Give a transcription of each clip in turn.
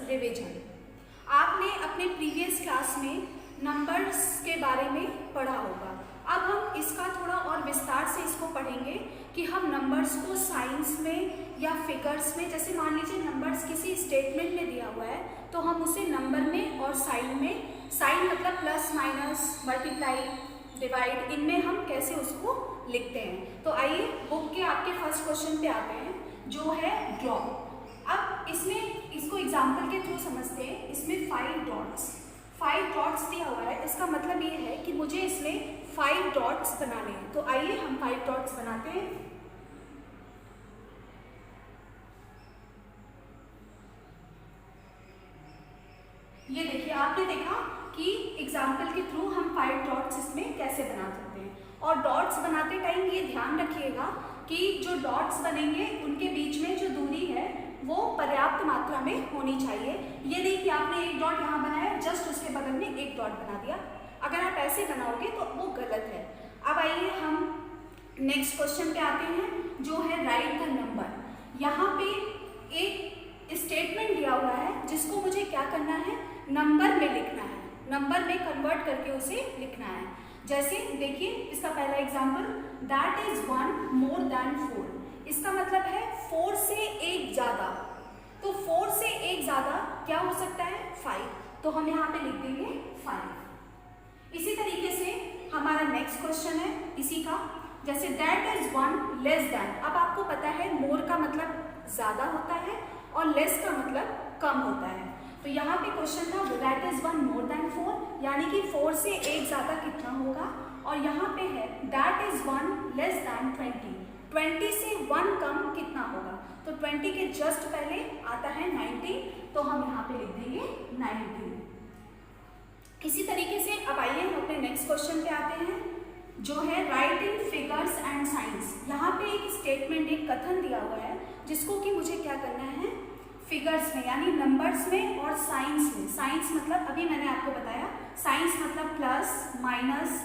Revision. आपने अपने previous class में नंबर्स के बारे में पढ़ा होगा। अब हम इसका थोड़ा और विस्तार से इसको पढ़ेंगे कि हम नंबर्स को साइंस में या फिगर्स में, जैसे मान लीजिए नंबर्स किसी स्टेटमेंट में दिया हुआ है तो हम उसे नंबर में और साइन में, साइन मतलब प्लस माइनस मल्टीप्लाई डिवाइड, इनमें हम कैसे उसको लिखते हैं। तो आइए बुक के आपके फर्स्ट क्वेश्चन पे आते हैं जो है ड्रॉ। अब इसमें इसको एग्जाम्पल के थ्रू समझते हैं। इसमें 5 डॉट्स दिया हुआ है, इसका मतलब ये है कि मुझे इसमें 5 डॉट्स बनाने हैं। तो आइए हम 5 डॉट्स बनाते हैं। ये देखिए, आपने देखा कि एग्जाम्पल के थ्रू हम 5 डॉट्स इसमें कैसे बना सकते हैं। और डॉट्स बनाते टाइम ये ध्यान रखिएगा कि जो डॉट्स बनेंगे उनके बीच में जो दूरी है वो पर्याप्त मात्रा में होनी चाहिए। ये नहीं कि आपने एक डॉट यहाँ बनाया, जस्ट उसके बगल में एक डॉट बना दिया। अगर आप ऐसे बनाओगे तो वो गलत है। अब आइए हम नेक्स्ट क्वेश्चन पे आते हैं जो है राइट द नंबर। यहाँ पे एक स्टेटमेंट दिया हुआ है जिसको मुझे क्या करना है, नंबर में लिखना है, नंबर में कन्वर्ट करके उसे लिखना है। जैसे देखिए इसका पहला example, that is 1 more than 4। इसका मतलब है 4 से एक ज्यादा। तो 4 से एक ज्यादा क्या हो सकता है, 5। तो हम यहाँ पे लिख देंगे 5। इसी तरीके से हमारा नेक्स्ट क्वेश्चन है इसी का, जैसे दैट इज 1 लेस देन। अब आपको पता है मोर का मतलब ज्यादा होता है और लेस का मतलब कम होता है। तो यहाँ पे क्वेश्चन था दैट इज 1 मोर देन 4, यानी कि 4 से एक ज्यादा कितना होगा। और यहाँ पे है दैट इज 1 लेस देन 20। 20 से 1 कम कितना होगा। तो 20 के जस्ट पहले आता है 19, तो हम यहाँ पे लिख देंगे 19। इसी तरीके से अब आइए हम अपने नेक्स्ट क्वेश्चन पे आते हैं जो है right in figures and science. यहाँ पे एक स्टेटमेंट, एक कथन दिया हुआ है जिसको कि मुझे क्या करना है, फिगर्स में यानी नंबर्स में और साइंस में। साइंस मतलब अभी मैंने आपको बताया, साइंस मतलब प्लस माइनस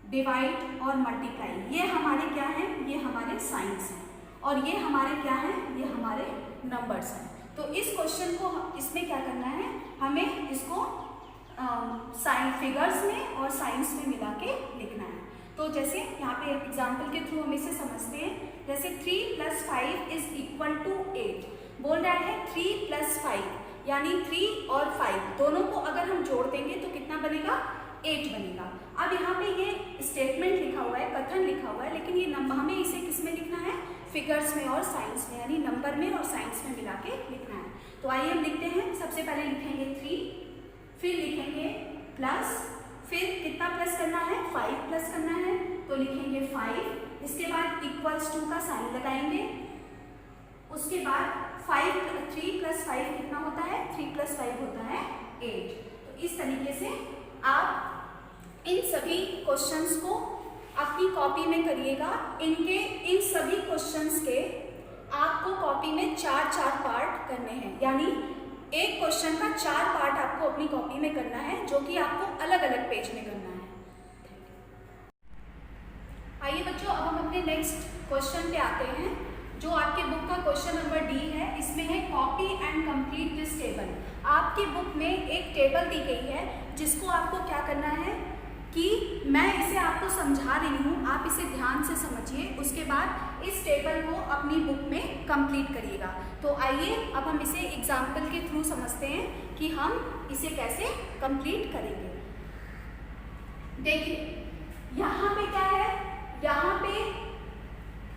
डिवाइड और मल्टीप्लाई। ये हमारे क्या हैं, ये हमारे साइंस हैं। और ये हमारे क्या हैं, ये हमारे नंबर्स हैं। तो इस क्वेश्चन को इसमें क्या करना है, हमें इसको फिगर्स में और साइंस में मिला के लिखना है। तो जैसे यहाँ पे एग्जाम्पल के थ्रू हम इसे समझते हैं। जैसे 3 + 5 = 8। बोल रहा है 3 + 5 यानी 3 और 5 दोनों को अगर हम जोड़ देंगे तो कितना बनेगा, 8 बनेगा। अब यहाँ पे ये स्टेटमेंट लिखा हुआ है, कथन लिखा हुआ है, लेकिन ये नंबर हमें इसे किस में लिखना है, फिगर्स में और साइंस में, यानी नंबर में और साइंस में मिला के लिखना है। तो आइए हम लिखते हैं। सबसे पहले लिखेंगे 3, फिर लिखेंगे प्लस, फिर कितना प्लस करना है, 5 प्लस करना है, तो लिखेंगे 5। इसके बाद =2 का साइन लगाएंगे। उसके बाद 3 + 5 कितना होता है, 3 + 5 होता है 8। तो इस तरीके से आप इन सभी क्वेश्चंस को अपनी कॉपी में करिएगा। इन सभी क्वेश्चंस के आपको कॉपी में 4-4 पार्ट करने हैं, यानी एक क्वेश्चन का 4 पार्ट आपको अपनी कॉपी में करना है, जो कि आपको अलग अलग पेज में करना है। आइए बच्चों, अब हम अपने नेक्स्ट क्वेश्चन पे आते हैं जो आपके बुक का क्वेश्चन नंबर डी है। इसमें है copy and complete this table. आपकी बुक में एक टेबल दी गई है जिसको आपको क्या करना है कि मैं इसे आपको समझा रही हूँ, आप इसे ध्यान से समझिए। उसके बाद इस टेबल को अपनी बुक में कंप्लीट करिएगा। तो आइए अब हम इसे एग्जाम्पल के थ्रू समझते हैं कि हम इसे कैसे कंप्लीट करेंगे। देखिए यहाँ पे क्या है, यहाँ पे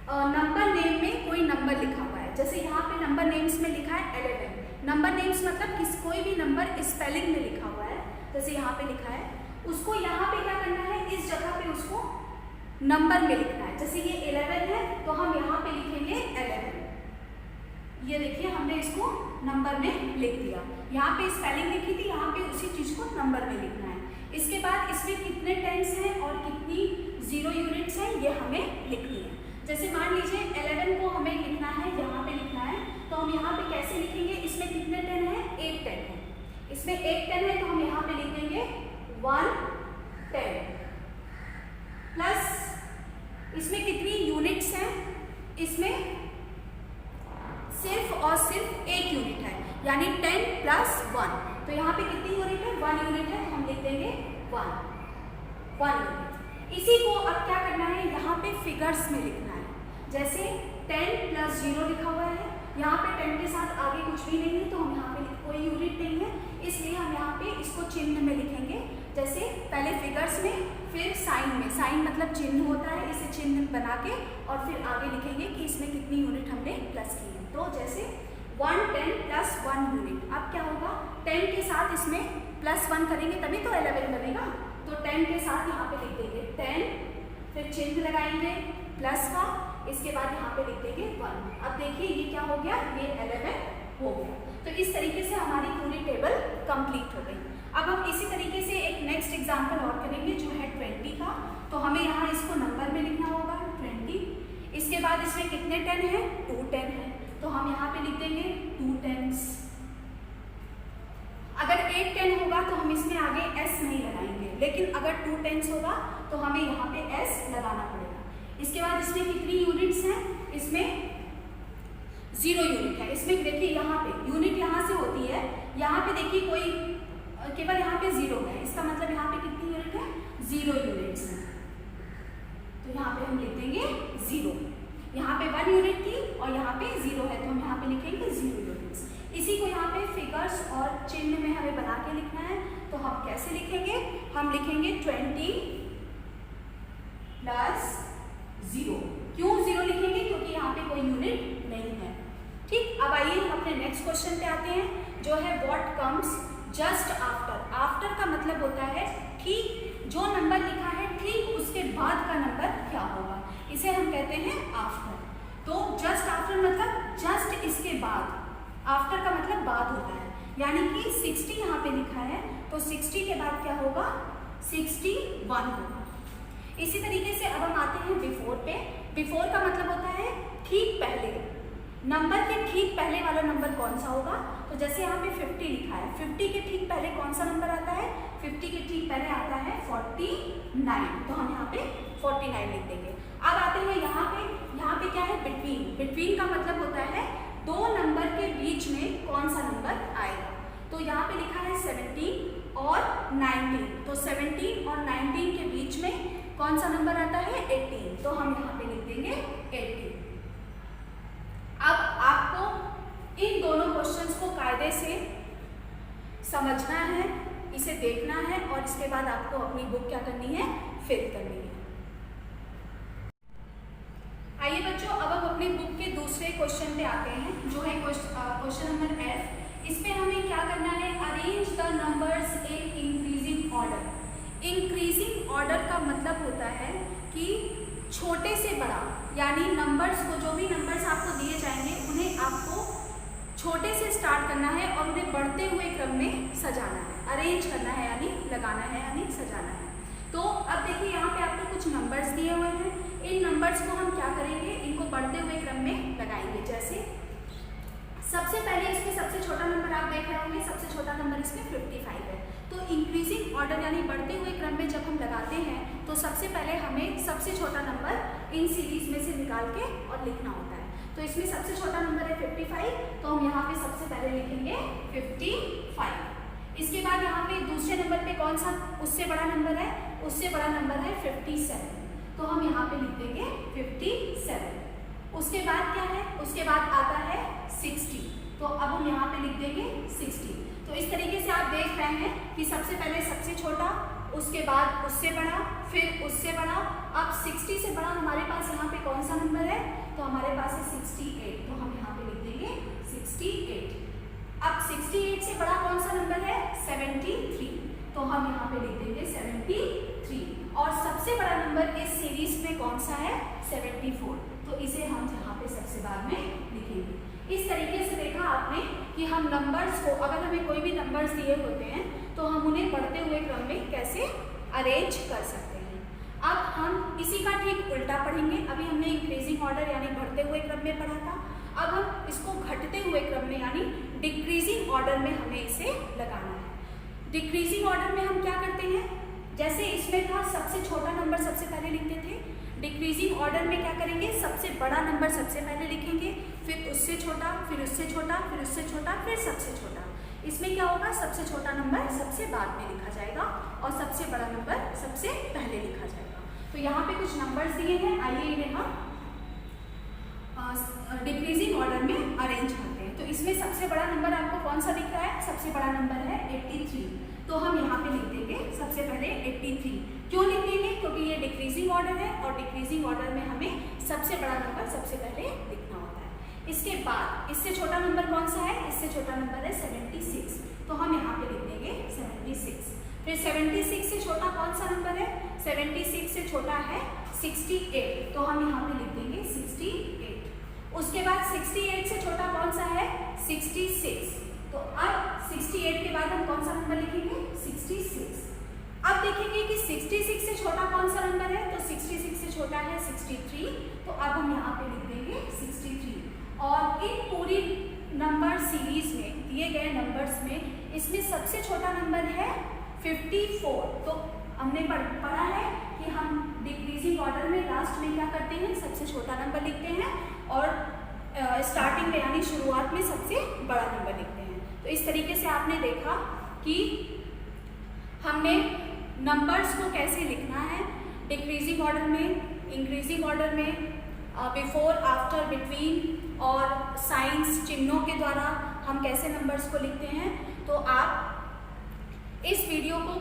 नंबर नेम में कोई नंबर लिखा हुआ है। जैसे यहाँ पे नंबर नेम्स में लिखा है 11। नंबर नेम्स मतलब कोई भी नंबर स्पेलिंग में लिखा हुआ है। जैसे यहाँ पे लिखा है, उसको यहाँ पे क्या करना है, इस जगह पे उसको नंबर में लिखना है। जैसे ये 11 है तो हम यहाँ पे लिखेंगे 11। ये देखिए हमने इसको नंबर में लिख दिया। यहाँ पे स्पेलिंग लिखी थी, यहाँ पे उसी चीज को नंबर में लिखना है। इसके बाद इसमें कितने टेंस हैं और कितनी 0 यूनिट्स हैं ये हमें लिखनी है। जैसे मान लीजिए 11 को हमें लिखना है, यहाँ पे लिखना है, तो हम यहाँ पे कैसे लिखेंगे, इसमें कितने 10 है, 8 10 है। इसमें 8 10 है तो हम यहाँ पे लिख देंगे 1 10 प्लस इसमें कितनी यूनिट्स हैं, इसमें सिर्फ और सिर्फ 1 यूनिट है, यानी 10 प्लस 1। तो यहाँ पे कितनी यूनिट है? 1 यूनिट है, तो हम लिख देंगे 1 यूनिट। इसी को अब क्या करना है, यहाँ पे फिगर्स में लिखना है। जैसे 10 प्लस 0 लिखा हुआ है, यहाँ पे 10 के साथ आगे कुछ भी नहीं है, तो हम यहाँ पे कोई यूनिट नहीं है, इसलिए हम यहाँ पे इसको चिन्ह में लिखेंगे। जैसे पहले फिगर्स में, फिर साइन में। साइन मतलब चिन्ह होता है, इसे चिन्ह बना के और फिर आगे लिखेंगे कि इसमें कितनी यूनिट हमने प्लस की है। तो जैसे 1 10 प्लस 1 यूनिट। अब क्या होगा, 10 के साथ इसमें प्लस 1 करेंगे तभी तो 11 बनेगा। तो 10 के साथ यहाँ पे लिख देंगे 10, फिर चिन्ह लगाएंगे प्लस का, इसके बाद यहाँ पे लिख देंगे 1। अब देखिए ये क्या हो गया, ये 11 हो गया। तो इस तरीके से हमारी पूरी टेबल कंप्लीट हो गई। अब हम इसी तरीके से एक नेक्स्ट एग्जांपल और करेंगे जो है 20 का। तो हमें यहाँ इसको नंबर में लिखना होगा 20। इसके बाद इसमें कितने 10 है? 2 10 है, तो हम यहाँ पे लिख देंगे 2 10s। अगर 8 10 होगा तो हम इसमें आगे s नहीं लगाएंगे, लेकिन अगर 2 10s होगा तो हमें यहाँ पे s लगाना पड़ेगा। इसके बाद इसमें कितनी यूनिट्स हैं? इसमें 0 यूनिट है। इसमें देखिए यहाँ पे यूनिट यहाँ से होती है, यहाँ पे देखिए कोई केवल यहाँ पे 0 है, इसका मतलब यहाँ पे कितनी यूनिट है? 0 यूनिट्स है। तो यहाँ पे हम लिख देंगे 0। यहाँ पे 1 यूनिट थी और यहाँ पे 0 है, तो हम यहाँ पे लिखेंगे 0 यूनिट्स। इसी को यहाँ पे फिगर्स और चिन्ह में हमें बना के लिखना है। तो हम कैसे लिखेंगे? हम लिखेंगे 20 प्लस 0। क्यों 0 लिखेंगे? क्योंकि यहाँ पे कोई यूनिट नहीं है। ठीक, अब आइए हम अपने नेक्स्ट क्वेश्चन पे आते हैं, जो है what comes just after. After का मतलब होता है ठीक जो नंबर लिखा है ठीक उसके बाद का नंबर क्या होगा, इसे हम कहते हैं आफ्टर। तो जस्ट आफ्टर मतलब जस्ट इसके बाद, आफ्टर का मतलब बाद होता है, यानी कि 60 यहाँ पे लिखा है तो 60 के बाद क्या होगा? 61 होगा। इसी तरीके से अब हम आते हैं बिफोर पे। बिफोर का मतलब होता है ठीक पहले, नंबर के ठीक पहले वाला नंबर कौन सा होगा। तो जैसे यहाँ पे 50 लिखा है, 50 के ठीक पहले कौन सा नंबर आता है? 50 के ठीक पहले आता है 49, तो हम यहाँ पे 49 लिख देंगे। अब आते हैं यहाँ पे क्या है? बिटवीन। बिटवीन का मतलब होता है दो नंबर के बीच में कौन सा नंबर आएगा। तो यहाँ पे लिखा है 17 और 19, तो 17 और 19 के बीच में कौन सा नंबर आता है? 18, तो हम यहाँ पे लिख देंगे 18। अब आपको इन दोनों क्वेश्चंस को कायदे से समझना है, इसे देखना है और इसके बाद आपको अपनी बुक क्या करनी है? फिल करनी है। आइए बच्चों, अब हम अपनी बुक के दूसरे क्वेश्चन पे आते हैं, जो है क्वेश्चन नंबर F। इसमें हमें क्या करना है? Arrange the numbers in increasing order. Increasing order का मतलब होता है कि छोटे से बड़ा, यानी नंबर्स को, जो भी नंबर्स आपको दिए जाएंगे उन्हें आपको छोटे से स्टार्ट करना है और उन्हें बढ़ते हुए क्रम में सजाना है, अरेंज करना है, यानी लगाना है, यानी सजाना है। तो अब देखिए यहाँ पे आपको कुछ नंबर्स दिए हुए हैं, इन नंबर्स को हम क्या करेंगे? इनको बढ़ते हुए क्रम में लगाएंगे। जैसे सबसे पहले इसमें सबसे छोटा नंबर आप देख रहे होंगे, सबसे छोटा नंबर इसमें 55 है। तो इंक्रीजिंग ऑर्डर यानी बढ़ते हुए क्रम में जब हम लगाते हैं तो सबसे पहले हमें सबसे छोटा नंबर इन सीरीज में से निकाल के और लिखना होता है। तो इसमें सबसे छोटा नंबर है 55, तो हम यहाँ पे सबसे पहले लिखेंगे 55। इसके बाद यहाँ पे दूसरे नंबर पे कौन सा उससे बड़ा नंबर है? उससे बड़ा नंबर है 57, तो हम यहाँ पे लिख देंगे 57। उसके बाद क्या है? उसके बाद आता है 60, तो अब हम यहाँ पे लिख देंगे 60। तो इस तरीके से आप देख रहे हैं कि सबसे पहले सबसे छोटा, उसके बाद उससे बड़ा, फिर उससे बड़ा। अब 60 से बड़ा हमारे पास यहाँ पे कौन सा नंबर है? तो हमारे पास है 68, तो हम यहाँ पे लिख देंगे 68। अब 68 से बड़ा कौन सा नंबर है? 73, तो हम यहाँ पे लिख देंगे 73। और सबसे बड़ा नंबर इस सीरीज में कौन सा है? 74, तो इसे हम यहाँ पे सबसे बाद में लिखेंगे। इस तरीके से देखा आपने कि हम नंबर्स को, अगर हमें कोई भी नंबर्स दिए होते हैं तो हम उन्हें बढ़ते हुए क्रम में कैसे अरेंज कर सकते हैं। अब हम इसी का ठीक उल्टा पढ़ेंगे। अभी हमने इंक्रीजिंग ऑर्डर यानी बढ़ते हुए क्रम में पढ़ा था, अब हम इसको घटते हुए क्रम में यानी डिक्रीजिंग ऑर्डर में हमें इसे लगाना है। डिक्रीजिंग ऑर्डर में हम क्या करते हैं? जैसे इसमें था सबसे छोटा नंबर सबसे पहले लिखते थे, डिक्रीजिंग ऑर्डर में क्या करेंगे, सबसे बड़ा नंबर सबसे पहले लिखेंगे, फिर उससे छोटा, फिर उससे छोटा, फिर उससे छोटा, फिर सबसे छोटा। इसमें क्या होगा, सबसे छोटा नंबर सबसे बाद में लिखा जाएगा और सबसे बड़ा नंबर सबसे पहले लिखा जाएगा। तो यहाँ पे कुछ नंबर्स दिए हैं, आइए इन्हें हम डिक्रीजिंग ऑर्डर में अरेंज करते हैं। तो इसमें सबसे बड़ा नंबर आपको कौन सा दिख रहा है, सबसे बड़ा नंबर है 83। तो हम यहाँ पे लिख देंगे सबसे पहले 83। क्यों लिख देंगे, क्योंकि ये डिक्रीजिंग ऑर्डर है और डिक्रीजिंग ऑर्डर में हमें सबसे बड़ा नंबर सबसे पहले लिखना होता है। इसके बाद इससे छोटा नंबर कौन सा है, इससे छोटा नंबर है 76। तो हम यहाँ पे लिख देंगे 76। फिर 76 से छोटा कौन सा नंबर है, 76 से छोटा है 68। तो हम यहाँ पे लिख देंगे 68। उसके बाद 68 से छोटा कौन सा है, 66। तो अब 68 के बाद हम कौन सा नंबर लिखेंगे, 66। अब देखेंगे कि 66 से छोटा कौन सा नंबर है, तो 66 से छोटा है 63। तो अब हम यहाँ पे लिख देंगे 63। और इन पूरी नंबर सीरीज में दिए गए नंबर्स में इसमें सबसे छोटा नंबर है 54। तो हमने पढ़ा है कि हम डिक्रीजिंग ऑर्डर में लास्ट में क्या करते हैं, सबसे छोटा नंबर लिखते हैं और स्टार्टिंग में यानी शुरुआत में सबसे बड़ा नंबर लिखते हैं। तो इस तरीके से आपने देखा कि हमने नंबर्स को कैसे लिखना है डिक्रीजिंग ऑर्डर में, इंक्रीजिंग ऑर्डर में, बिफोर, आफ्टर, बिटवीन और साइंस चिन्हों के द्वारा हम कैसे नंबर्स को लिखते हैं। तो आप इस वीडियो को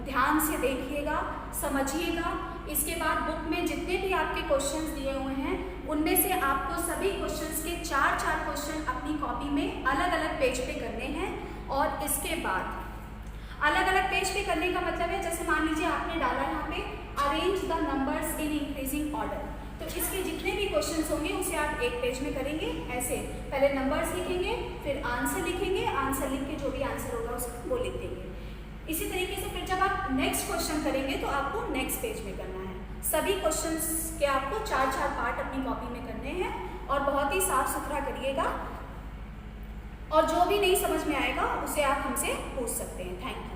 ध्यान से देखिएगा, समझिएगा। इसके बाद बुक में जितने भी आपके क्वेश्चंस दिए हुए हैं उनमें से आपको सभी क्वेश्चंस के 4-4 क्वेश्चन अपनी कॉपी में अलग अलग पेज पे करने हैं। और इसके बाद अलग अलग पेज पे करने का मतलब है, जैसे मान लीजिए आपने डाला यहाँ पे arrange the numbers in increasing order, तो इसके जितने भी क्वेश्चंस होंगे उसे आप एक पेज में करेंगे। ऐसे पहले नंबर्स लिखेंगे, फिर आंसर लिखेंगे, आंसर लिख के जो भी आंसर होगा उसको वो लिख देंगे। इसी तरीके से फिर जब आप नेक्स्ट क्वेश्चन करेंगे तो आपको नेक्स्ट पेज में करना है। सभी क्वेश्चंस के आपको 4-4 पार्ट अपनी कॉपी में करने हैं और बहुत ही साफ सुथरा करिएगा। और जो भी नहीं समझ में आएगा उसे आप हमसे पूछ सकते हैं। Thank you.